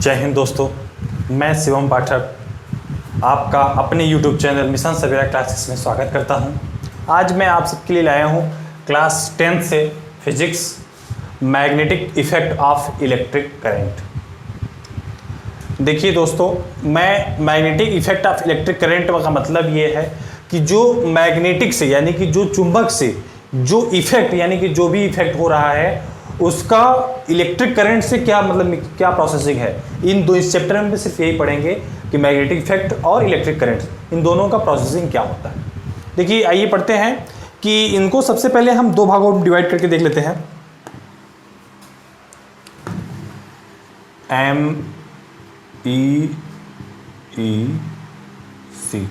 जय हिंद दोस्तों, मैं शिवम पाठक आपका अपने YouTube चैनल मिशन सवेरा क्लासेस में स्वागत करता हूं। आज मैं आप सबके लिए लाया हूं क्लास 10 से physics magnetic effect of electric current. देखिए दोस्तों, मैं magnetic effect of electric current का मतलब ये है कि जो मैग्नेटिक से यानी कि जो चुंबक से जो इफेक्ट यानी कि जो भी इफेक्ट हो रहा है उसका इलेक्ट्रिक करंट से क्या मतलब क्या प्रोसेसिंग है। इन दो इस चैप्टर में सिर्फ यही पढ़ेंगे कि मैग्नेटिक इफेक्ट और इलेक्ट्रिक करंट इन दोनों का प्रोसेसिंग क्या होता है। देखिए आइए पढ़ते हैं कि इनको सबसे पहले हम दो भागों में डिवाइड करके देख लेते हैं। एम ई सी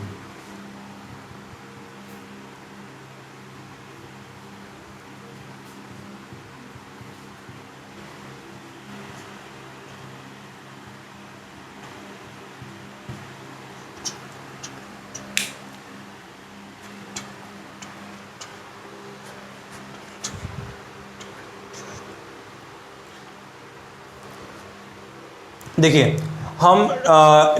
देखिए हम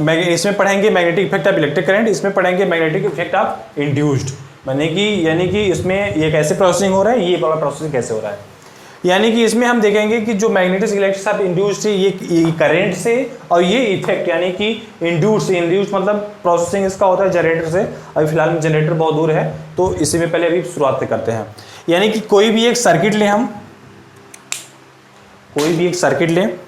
इसमें पढ़ेंगे magnetic effect of electric current, इसमें पढ़ेंगे मैग्नेटिक इफेक्ट ऑफ इंड्यूस्ड यानी कि इसमें ये कैसे प्रोसेसिंग हो रहा है, ये वाला प्रोसेसिंग कैसे हो रहा है। यानी कि इसमें हम देखेंगे कि जो मैग्नेटिक इलेक्ट्रिक ऑफ इंड्यूस्ड है ये करंट से, और ये इफेक्ट यानी कि इंड्यूस्ड मतलब प्रोसेसिंग इसका होता है जनरेटर से। अभी फिलहाल में जनरेटर बहुत दूर है तो इसी में पहले अभी शुरुआत करते हैं। यानी कि कोई भी एक सर्किट लें, हम कोई भी एक सर्किट लें,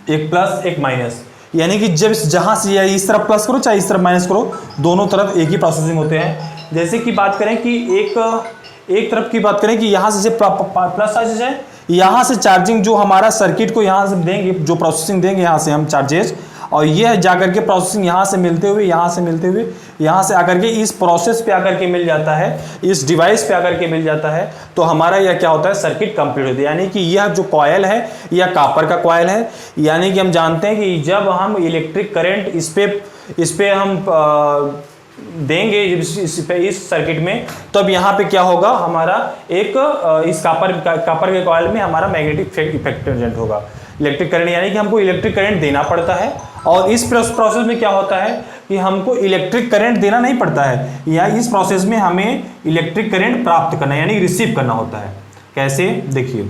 एक प्लस एक माइनस, यानी कि जब जहां से या इस तरफ प्लस करो चाहे इस तरफ माइनस करो, दोनों तरफ एक ही प्रोसेसिंग होते हैं। जैसे कि बात करें कि एक तरफ की बात करें कि यहां से प्लस चार्जेज है, यहां से चार्जिंग जो हमारा सर्किट को यहां से देंगे, जो प्रोसेसिंग देंगे यहां से हम चार्जेस, और ये जाकर के प्रोसेसिंग यहां से मिलते हुए यहां से आकर के इस प्रोसेस पे आकर के मिल जाता है, इस डिवाइस पे आकर के मिल जाता है। तो हमारा यह क्या होता है, सर्किट कंप्लीट होती है। यानी कि यह जो कॉयल है यह कॉपर का कॉयल है। यानी कि हम जानते हैं कि जब हम इलेक्ट्रिक करंट इस पे हम देंगे इस सर्किट में, तब तो यहाँ पे क्या होगा, हमारा एक इस कॉपर के कॉयल में हमारा मैग्नेटिक इफेक्ट प्रेजेंट होगा। इलेक्ट्रिक करंट यानी कि हमको इलेक्ट्रिक करंट देना पड़ता है, और इस प्रोसेस में क्या होता है कि हमको इलेक्ट्रिक करंट देना नहीं पड़ता है, या इस प्रोसेस में हमें इलेक्ट्रिक करंट प्राप्त करना यानी रिसीव करना होता है। कैसे, देखिए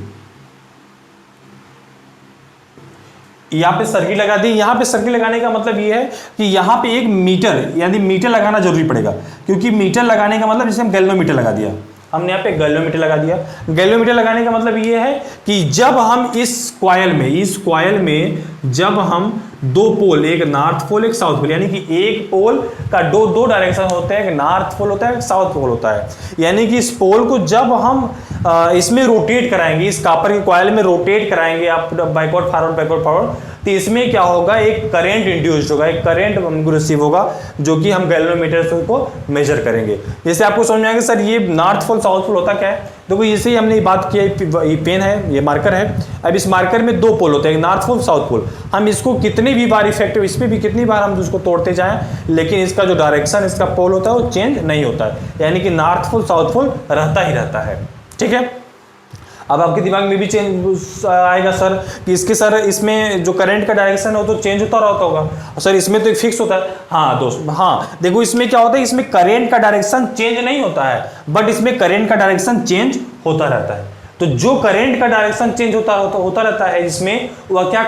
यहाँ पे सर्किट लगा दी। यहाँ पे सर्किट लगाने का मतलब ये है कि यहाँ पे एक मीटर यानी मीटर लगाना जरूरी पड़ेगा, क्योंकि मीटर लगाने का मतलब जैसे हम गैल्वेनोमीटर लगा दिया, हमने यहाँ पे गैल्वेनोमीटर लगा दिया। गैल्वेनोमीटर लगाने का मतलब ये है कि जब हम इस कॉयल में जब हम दो पोल, एक नॉर्थ पोल एक साउथ पोल, यानी कि एक पोल का दो डायरेक्शन होते हैं, एक नॉर्थ पोल होता है एक साउथ पोल होता है। यानी कि इस पोल को जब हम इसमें रोटेट कराएंगे, इस कॉपर के कॉयल में रोटेट कराएंगे आप बैकवर्ड फॉरवर्ड, तो इसमें क्या होगा, एक करंट इंड्यूस्ड होगा, एक करंट हमको रिसीव होगा, जो कि हम गैल्वेनोमीटर से उसको मेजर करेंगे। जैसे आपको समझ में आएगा सर ये नॉर्थ पोल साउथ पोल होता क्या है। देखो इसे ही हमने बात किया, ये पेन है, ये मार्कर है। अब इस मार्कर में दो पोल होते हैं, नॉर्थ पोल साउथ पोल। हम इसको कितनी भी बार इफेक्टिव, इसमें भी कितनी बार हम उसको तोड़ते जाएं, लेकिन इसका जो डायरेक्शन इसका पोल होता है वो चेंज नहीं होता है। यानी कि नॉर्थ पोल साउथ पोल रहता ही रहता है। ठीक है, अब आपके दिमाग में भी चेंज आएगा सर कि इसमें जो करंट का डायरेक्शन है वो तो चेंज होता रहता होगा सर, इसमें तो एक फिक्स होता है। हाँ दोस्त, हाँ देखो इसमें क्या होता है, इसमें करंट का डायरेक्शन चेंज नहीं होता है, बट इसमें करंट का डायरेक्शन चेंज होता रहता है। तो जो करंट का डायरेक्शन चेंज होता रहता है इसमें, वह क्या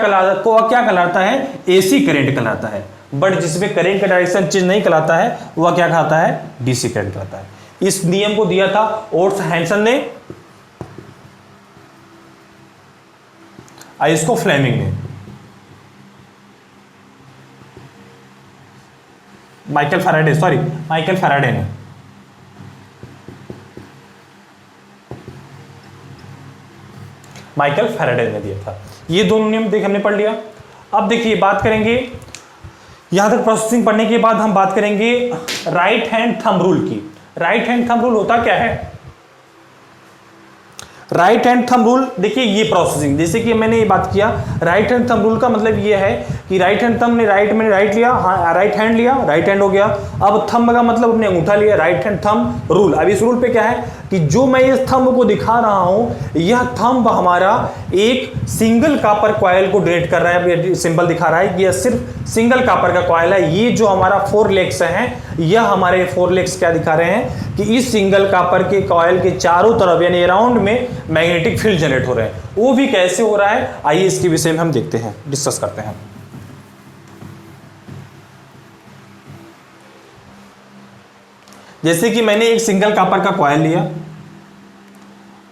कहलाता है, एसी करंट कहलाता है। बट जिसमें करंट का डायरेक्शन चेंज नहीं कहलाता है वह क्या कहलाता है, डीसी करंट कहलाता है। इस नियम को दिया था ओट्स हैंसन ने, इसको फ्लेमिंग ने, माइकल फैराडे ने। माइकल फैराडे ने दिया था। ये दोनों नियम हमने पढ़ लिया। अब देखिए बात करेंगे, यहां तक प्रोसेसिंग पढ़ने के बाद हम बात करेंगे राइट हैंड थंब रूल की। राइट हैंड थंब रूल होता क्या है, राइट हैंड थंब रूल, देखिए ये प्रोसेसिंग, जैसे कि मैंने ये बात किया, राइट हैंड थंब रूल का मतलब ये है कि राइट हैंड थंब ने राइट लिया, हाँ राइट हैंड लिया, राइट हैंड हो गया। अब थंब का मतलब अपने अंगूठा लिया, राइट हैंड थंब रूल। अब इस रूल पे क्या है कि जो मैं इस थंब को दिखा रहा हूं, यह थंब हमारा एक सिंगल कॉपर कॉइल को डिनोट कर रहा है, सिंबल दिखा रहा है कि यह सिर्फ सिंगल कॉपर का कॉइल है। ये जो हमारा 4 लेग्स हैं, यह हमारे 4 लेग्स क्या दिखा रहे हैं कि इस सिंगल कॉपर के कॉइल के चारों तरफ यानी अराउंड में मैग्नेटिक फील्ड जनरेट हो रहे हैं। वो भी कैसे हो रहा है, आइए इसके विषय में हम देखते हैं, डिस्कस करते हैं। जैसे कि मैंने एक सिंगल कॉपर का कॉइल लिया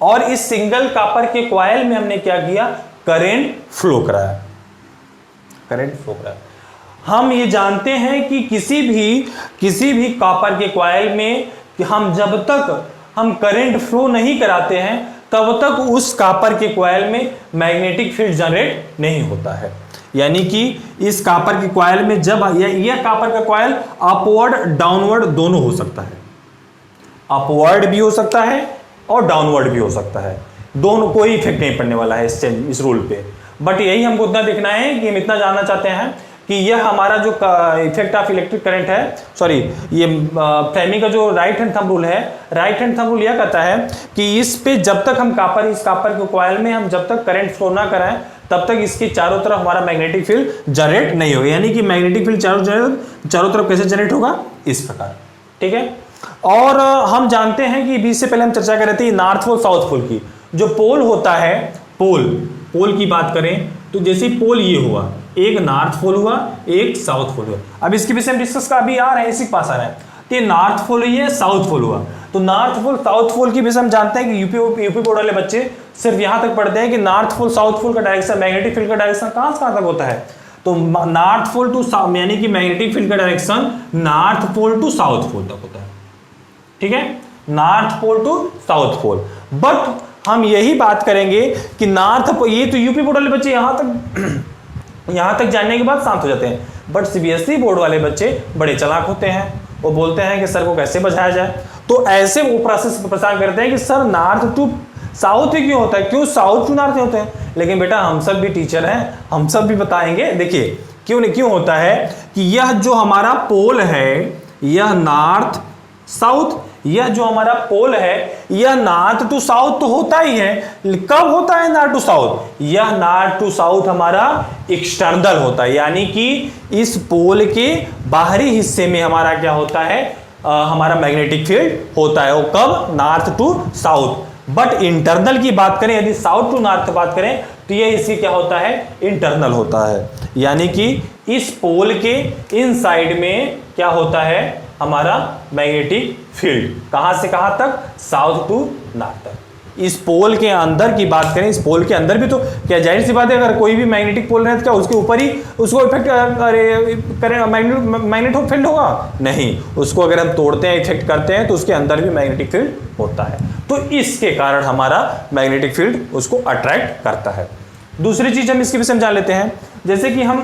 और इस सिंगल कॉपर के कॉइल में हमने क्या किया, करंट फ्लो कराया, करंट फ्लो कराया। हम ये जानते हैं कि किसी भी कॉपर के कॉइल में कि हम जब तक हम करंट फ्लो नहीं कराते हैं तब तक उस कॉपर के कॉइल में मैग्नेटिक फील्ड जनरेट नहीं होता है। यानी कि इस कॉपर के कॉइल में जब यह कॉपर का कॉइल अपवर्ड डाउनवर्ड दोनों हो सकता है, अपवर्ड भी हो सकता है और डाउनवर्ड भी हो सकता है, दोनों कोई इफेक्ट नहीं पड़ने वाला है इस रूल पे। बट यही हमको इतना देखना है कि हम इतना जानना चाहते हैं कि यह हमारा जो इफेक्ट ऑफ इलेक्ट्रिक करंट है, सॉरी ये फ्लेमिंग का जो राइट हैंड थंब रूल है, राइट हैंड थंब रूल यह कहता है कि इस पे जब तक हम इस कॉपर के कॉइल में हम जब तक करंट फ्लो ना कराएं तब तक इसके चारों तरफ हमारा मैग्नेटिक फील्ड जनरेट नहीं होगा। यानी कि मैग्नेटिक फील्ड चारों तरफ कैसे जनरेट होगा, इस प्रकार, ठीक है। और हम जानते हैं कि इससे पहले हम चर्चा कर रहे थे नॉर्थ पोल साउथ पोल की। जो पोल होता है, पोल की बात करें तो जैसे पोल ये हुआ, एक नॉर्थ पोल हुआ, एक साउथ पोल हुआ। अब इसके विषय में डिस्कस का अभी आ रहा है, इसी के पास आ रहा है। तो ये नॉर्थ पोल हुई है, साउथ पोल हुआ। तो नॉर्थ पोल साउथ पोल की विषय हम जानते हैं कि यूपी बोर्ड वाले बच्चे सिर्फ यहां तक पढ़ते हैं कि नॉर्थ पोल साउथ पोल का डायरेक्शन, मैग्नेटिक फील्ड का डायरेक्शन कहां से कहां तक होता है। तो नॉर्थ पोल टू यानी कि मैग्नेटिक फील्ड का direction north pole to south pole तक होता है, ठीक है, north pole to south pole. But हम यही बात करेंगे कि नॉर्थ पोल, ये तो यूपी बोर्ड वाले बच्चे यहां तक जानने के बाद शांत हो जाते हैं। बट सीबीएसई बोर्ड वाले बच्चे बड़े चालाक होते हैं, वो बोलते हैं कि सर को कैसे बचाया जाए। तो ऐसे वो प्रोसेस प्रचार करते हैं कि सर नॉर्थ टू साउथ ही क्यों होता है, क्यों साउथ टू नॉर्थ होते हैं। लेकिन बेटा हम सब भी टीचर हैं, हम सब भी बताएंगे। देखिए क्यों होता है कि यह जो हमारा पोल है, यह नॉर्थ साउथ, यह जो हमारा पोल है यह नॉर्थ टू साउथ तो होता ही है। कब होता है नॉर्थ टू साउथ, यह नॉर्थ टू साउथ हमारा एक्सटर्नल होता है। यानी कि इस पोल के बाहरी हिस्से में हमारा क्या होता है, हमारा मैग्नेटिक फील्ड होता है। वो कब, north to south. But internal की बात करें, यदि साउथ टू नॉर्थ की बात करें तो ये इसकी क्या होता है, इंटरनल होता है। यानी कि इस पोल के इन साइड में क्या होता है, हमारा मैग्नेटिक फील्ड कहां से कहां तक, साउथ टू नॉर्थ तक। इस पोल के अंदर की बात करें, इस पोल के अंदर भी तो क्या जाहिर सी बात है, अगर कोई भी मैग्नेटिक पोल रहे तो क्या उसके ऊपर ही उसको इफेक्ट करें, मैग्नेटिक फील्ड होगा नहीं, उसको अगर हम तोड़ते हैं, इफेक्ट करते हैं तो उसके अंदर भी मैग्नेटिक फील्ड होता है। तो इसके कारण हमारा मैग्नेटिक फील्ड उसको अट्रैक्ट करता है। दूसरी चीज हम इसके विषय में जान लेते हैं। जैसे कि हम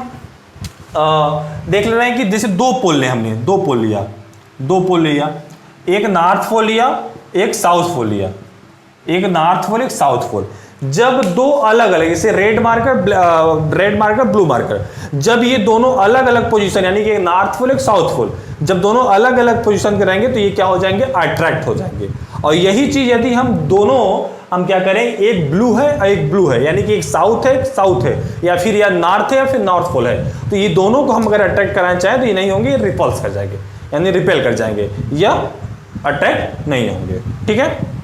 देख ले रहे हैं कि जैसे दो पोल लिया, एक नॉर्थ पोल लिया, एक साउथ पोल लिया, एक नॉर्थ पोल, एक साउथ पोल। जब दो अलग अलग, जैसे रेड मार्कर ब्लू मार्कर, जब ये दोनों अलग अलग पोजीशन, यानी कि एक नॉर्थ पोल एक साउथ पोल, जब दोनों अलग अलग पोजीशन के रहेंगे तो ये क्या हो जाएंगे, अट्रैक्ट हो जाएंगे। और यही चीज यदि हम क्या करें, एक ब्लू है और एक ब्लू है, यानी कि एक साउथ है या फिर या नॉर्थ है या फिर नॉर्थ पोल है, तो ये दोनों को हम अगर अट्रैक्ट कराना चाहें तो ये नहीं होंगे, रिपल्स कर जाएंगे, यानी रिपेल कर जाएंगे या अट्रैक्ट नहीं होंगे, ठीक है।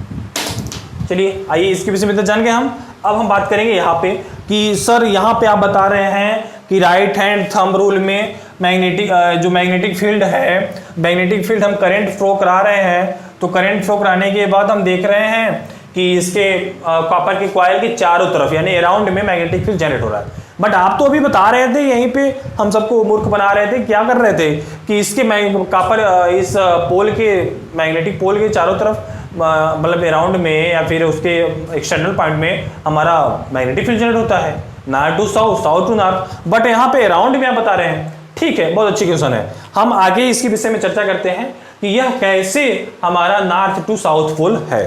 चलिए आइए इसके विषय में तो जान गए हम। अब हम बात करेंगे यहाँ पे कि सर यहाँ पे आप बता रहे हैं कि राइट हैंड थंब रूल में मैग्नेटिक फील्ड है, मैग्नेटिक फील्ड हम करंट फ्लो करा रहे हैं, तो करंट फ्लो कराने के बाद हम देख रहे हैं कि इसके कॉपर के कॉइल के चारों तरफ यानी अराउंड में मैग्नेटिक फील्ड जनरेट हो रहा है। बट आप तो अभी बता रहे थे, यहीं पे हम सबको मूर्ख बना रहे थे, क्या कर रहे थे कि इसके कॉपर इस पोल के मैग्नेटिक पोल के चारों तरफ मतलब अराउंड में या फिर उसके एक्सटर्नल पॉइंट में हमारा मैग्नेटिक फील्ड जनरेट होता है, north to south, south to north. But यहाँ पे अराउंड में आप बता रहे हैं, ठीक है, बहुत अच्छी क्वेश्चन है। हम आगे इसके विषय में चर्चा करते हैं कि यह कैसे हमारा नॉर्थ टू साउथ पोल है।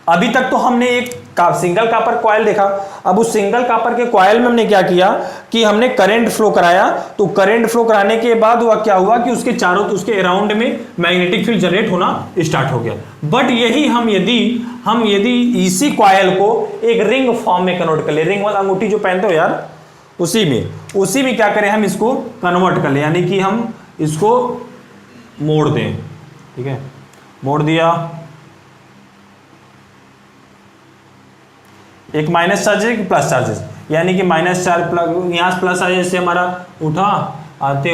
अभी तक तो हमने एक सिंगल कॉपर कॉइल देखा। अब उस सिंगल कॉपर के कॉइल में हमने क्या किया कि हमने करंट फ्लो कराया। तो करंट फ्लो कराने के बाद वह क्या हुआ कि उसके चारों, उसके अराउंड में मैग्नेटिक फील्ड जनरेट होना स्टार्ट हो गया। बट यही हम यदि इसी कॉइल को एक रिंग फॉर्म में कन्वर्ट कर ले, रिंग वाला अंगूठी जो पहनते हो यार, उसी में क्या करें, हम इसको कन्वर्ट कर ले, यानी कि हम इसको मोड़ दें। ठीक है, मोड़ दिया, एक माइनस चार्जेस एक प्लस चार्जेस, यानी कि माइनस चार्ज यहाँ से प्लस चार्जेस से हमारा उठा, आते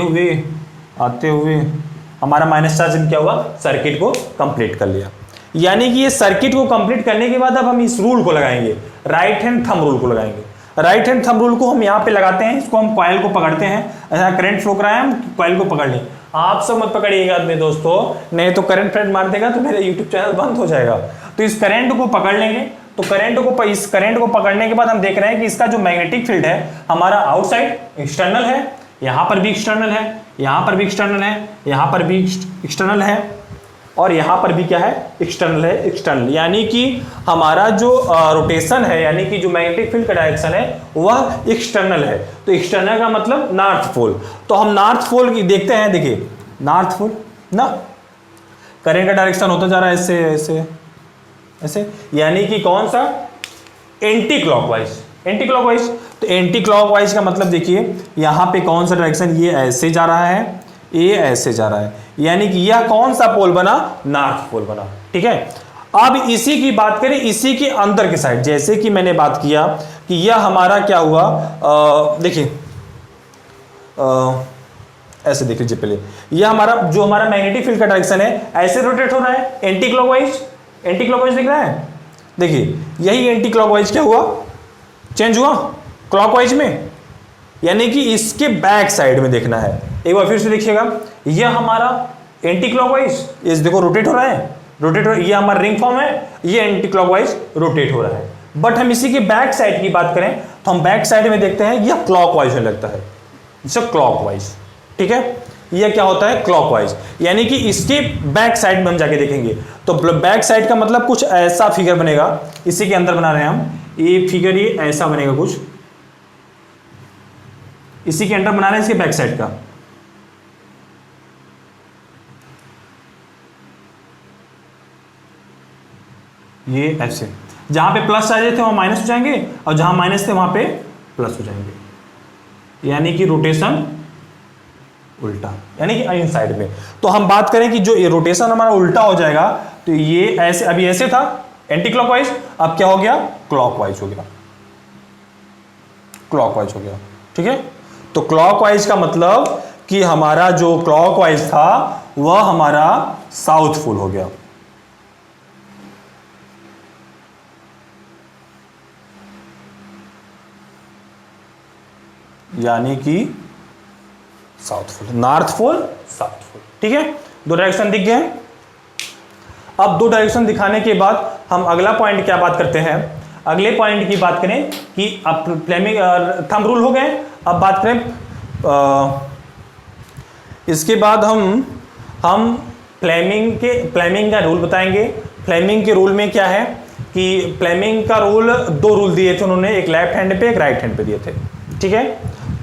हुए हमारा माइनस चार्ज क्या हुआ, सर्किट को कंप्लीट कर लिया। यानी कि ये सर्किट को कंप्लीट करने के बाद अब हम इस रूल को लगाएंगे, राइट हैंड थंब रूल को लगाएंगे। राइट हैंड थंब रूल को हम यहाँ पे लगाते हैं, इसको हम कॉइल को पकड़ते हैं, ऐसा करंट फ्लो कराए, हम कॉइल को पकड़ लें। आप सब मत पकड़िएगा मेरे दोस्तों, नहीं तो करंट फ्रेंड मार देगा तो मेरा यूट्यूब चैनल बंद हो जाएगा। तो इस करंट को पकड़ लेंगे। तो इस करंट को पकड़ने के बाद हम देख रहे हैं कि इसका जो मैग्नेटिक फील्ड है हमारा आउटसाइड एक्सटर्नल है, यहाँ पर भी एक्सटर्नल है, यहाँ पर भी एक्सटर्नल है, यहाँ पर भी एक्सटर्नल है, और यहाँ पर भी क्या है, एक्सटर्नल है, एक्सटर्नल। यानी कि हमारा जो रोटेशन है, यानी कि जो मैग्नेटिक फील्ड का डायरेक्शन है वह एक्सटर्नल है। तो एक्सटर्नल का मतलब नॉर्थ पोल। तो हम नॉर्थ पोल की देखते हैं, देखिए नॉर्थ पोल ना, करंट का डायरेक्शन होता जा रहा है ऐसे ऐसे ऐसे, यानी कि कौन सा, एंटी क्लॉकवाइज। एंटी क्लॉकवाइज, तो एंटी क्लॉकवाइज का मतलब देखिए यहाँ पे कौन सा डायरेक्शन, ये ऐसे जा रहा है, ये ऐसे जा रहा है, यानी कि यह कौन सा पोल बना, नॉर्थ पोल बना। ठीक है, अब इसी की बात करें, इसी के अंदर के साइड, जैसे कि मैंने बात किया कि यह हमारा क्या हुआ, देखिए ऐसे देख लीजिए पहले, यह हमारा जो हमारा मैग्नेटिक फील्ड का डायरेक्शन है ऐसे रोटेट हो रहा है, एंटी क्लॉकवाइज। एंटी क्लॉकवाइज दिख रहा है, देखिए यही एंटी क्लॉकवाइज क्या हुआ, चेंज हुआ क्लॉकवाइज में, यानी कि इसके बैक साइड में देखना है। एक बार फिर से देखिएगा, यह हमारा एंटी क्लॉकवाइज, ये देखो रोटेट हो रहा है, ये हमारा रिंग फॉर्म है, ये एंटी क्लॉकवाइज रोटेट हो रहा है। बट हम इसी के बैक साइड की बात करें तो हम बैक साइड में देखते हैं यह क्लॉकवाइज में लगता है, क्लॉकवाइज। ठीक है, यह क्या होता है, क्लॉकवाइज, यानी कि इसके बैक साइड में हम जाके देखेंगे। तो बैक साइड का मतलब कुछ ऐसा फिगर बनेगा, इसी के अंदर बना रहे हैं हम, ये फिगर ये ऐसा बनेगा कुछ, इसी के अंदर बना रहे हैं इसके बैक साइड का। ये ऐसे, जहां पे प्लस चार्जेस थे वहां माइनस हो जाएंगे, और जहां माइनस थे वहां पे प्लस हो जाएंगे, यानी कि रोटेशन उल्टा, यानी कि इन साइड में। तो हम बात करें कि जो ये रोटेशन हमारा उल्टा हो जाएगा, तो ये ऐसे, अभी ऐसे था एंटी क्लॉकवाइज, अब क्या हो गया, क्लॉकवाइज हो गया, क्लॉकवाइज हो गया। ठीक है, तो क्लॉकवाइज का मतलब कि हमारा जो क्लॉकवाइज था वह हमारा साउथ पोल हो गया। यानी कि south pole, north pole, south pole. ठीक है, दो डायरेक्शन दिख गए। अब दो डायरेक्शन दिखाने के बाद हम अगला पॉइंट क्या बात करते हैं, अगले पॉइंट की बात करें कि अब फ्लेमिंग थंब रूल हो गए। अब बात करें इसके बाद हम फ्लेमिंग का रूल बताएंगे। फ्लेमिंग के रूल में क्या है कि फ्लेमिंग का रूल, दो रूल दिए थे उन्होंने, एक लेफ्ट हैंड पे एक राइट हैंड पे दिए थे। ठीक है,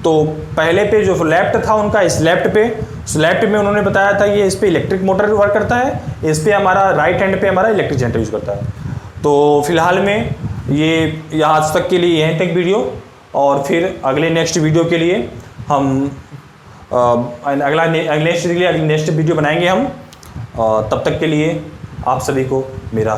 तो पहले पे जो लेफ्ट था उनका, इस लेफ्ट में उन्होंने बताया था ये इस पे इलेक्ट्रिक मोटर वर्क करता है, इस पे हमारा राइट हैंड पे हमारा इलेक्ट्रिक जनरेटर यूज करता है। तो फिलहाल में ये आज तक के लिए यहीं तक वीडियो, और फिर अगले नेक्स्ट वीडियो के लिए हम नेक्स्ट वीडियो बनाएंगे हम। तब तक के लिए आप सभी को मेरा